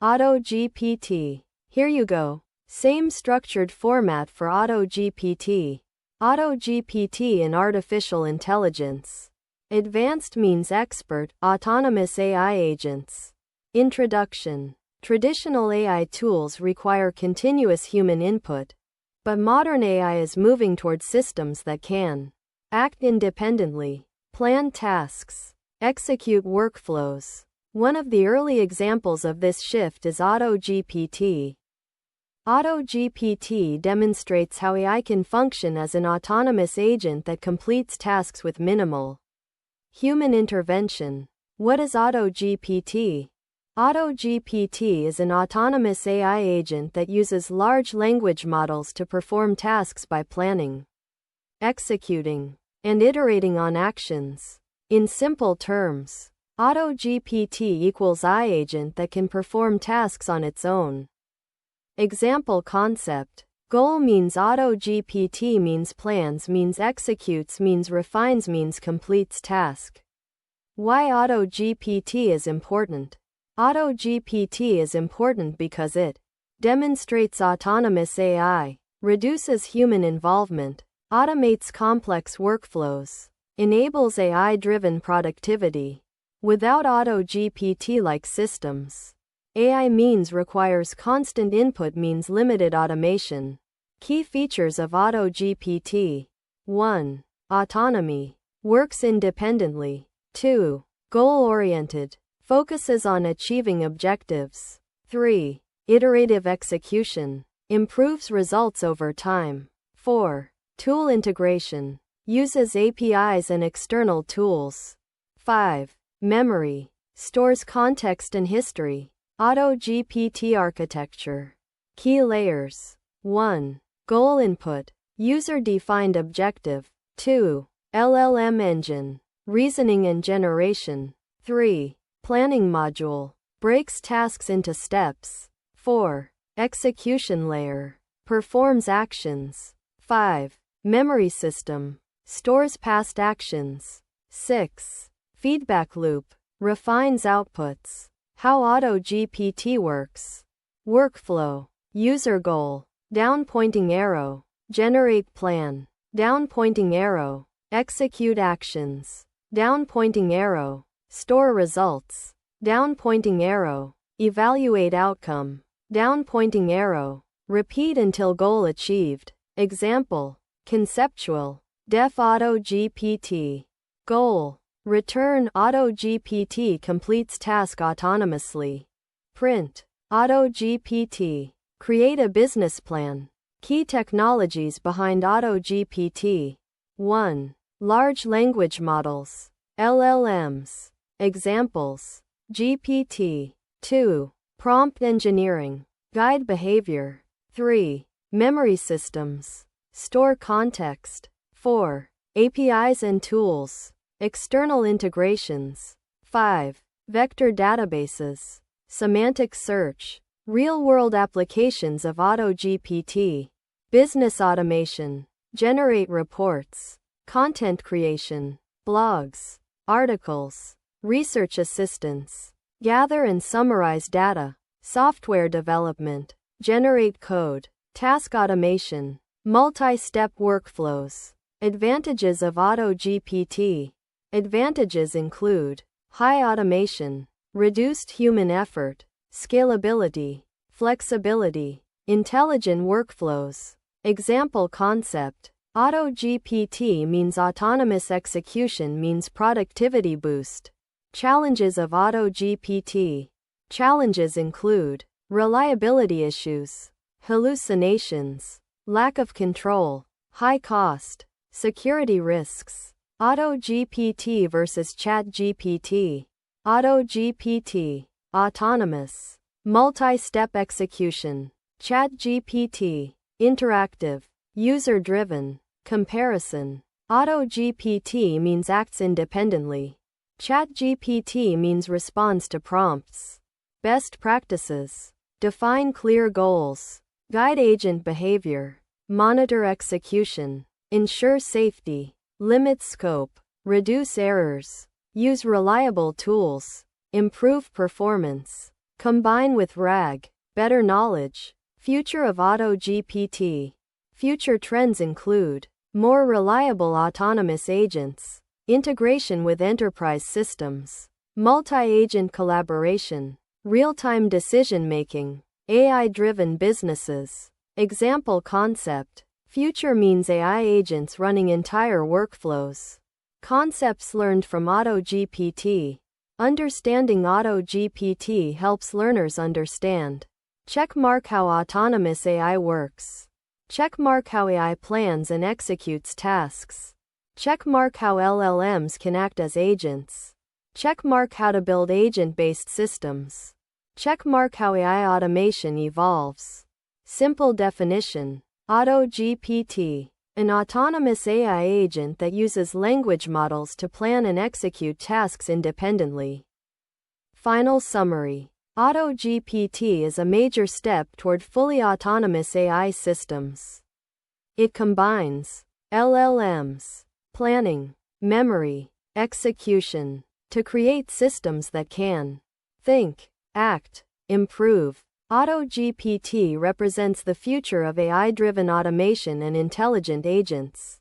AutoGPT. Here you go. Same structured format for AutoGPT. AutoGPT in artificial intelligence. Advanced means expert, autonomous AI agents. Introduction. Traditional AI tools require continuous human input, but modern AI is moving towards systems that can act independently, plan tasks, execute workflows. One of the early examples of this shift is AutoGPT. AutoGPT demonstrates how AI can function as an autonomous agent that completes tasks with minimal human intervention. What is AutoGPT? AutoGPT is an autonomous AI agent that uses large language models to perform tasks by planning, executing, and iterating on actions. In simple terms, AutoGPT equals AI agent that can perform tasks on its own. Example concept. Goal means AutoGPT means plans means executes means refines means completes task. Why AutoGPT is important? AutoGPT is important because it demonstrates autonomous AI, reduces human involvement, automates complex workflows, enables AI-driven productivity. Without AutoGPT-like systems, AI means requires constant input means limited automation. Key features of AutoGPT. 1. Autonomy. Works independently. 2. Goal-oriented. Focuses on achieving objectives. 3. Iterative execution. Improves results over time. 4. Tool integration. Uses APIs and external tools. 5. Memory. Stores context and history. AutoGPT architecture. Key layers. 1. Goal input. User-defined objective. 2. LLM engine. Reasoning and generation. 3. Planning module. Breaks tasks into steps. 4. Execution layer. Performs actions. 5. Memory system. Stores past actions. 6. Feedback loop. Refines outputs. How AutoGPT works. Workflow. User goal. Down pointing arrow. Generate plan. Down pointing arrow. Execute actions. Down pointing arrow. Store results. Down pointing arrow. Evaluate outcome. Down pointing arrow. Repeat until goal achieved. Example. Conceptual. Def AutoGPT. Goal. Return AutoGPT completes task autonomously. Print. AutoGPT. Create a business plan. Key technologies behind AutoGPT. 1. Large language models. LLMs. Examples. GPT. 2. Prompt engineering. Guide behavior. 3. Memory systems. Store context. 4. APIs and tools. External integrations. 5. Vector databases. Semantic search. Real-world applications of AutoGPT. Business automation. Generate reports. Content creation. Blogs. Articles. Research assistance. Gather and summarize data. Software development. Generate code. Task automation. Multi-step workflows. Advantages of AutoGPT. Advantages include high automation, reduced human effort, scalability, flexibility, intelligent workflows. Example concept. AutoGPT means autonomous execution means productivity boost. Challenges of AutoGPT. Challenges include reliability issues, hallucinations, lack of control, high cost, security risks. AutoGPT versus ChatGPT. AutoGPT. Autonomous. Multi-step execution. ChatGPT. Interactive. User-driven. Comparison. AutoGPT means acts independently. ChatGPT means responds to prompts. Best practices. Define clear goals. Guide agent behavior. Monitor execution. Ensure safety. Limit scope. Reduce errors. Use reliable tools. Improve performance. Combine with RAG. Better knowledge. Future of AutoGPT. Future trends include more reliable autonomous agents, integration with enterprise systems, multi-agent collaboration, real-time decision-making, AI-driven businesses. Example concept. Future means AI agents running entire workflows. Concepts learned from AutoGPT. Understanding AutoGPT helps learners understand. Checkmark how autonomous AI works. Checkmark how AI plans and executes tasks. Checkmark how LLMs can act as agents. Checkmark how to build agent-based systems. Checkmark how AI automation evolves. Simple definition. AutoGPT. An autonomous AI agent that uses language models to plan and execute tasks independently. Final summary. AutoGPT is a major step toward fully autonomous AI systems. It combines LLMs, planning, memory, execution, to create systems that can think, act, improve. AutoGPT represents the future of AI-driven automation and intelligent agents.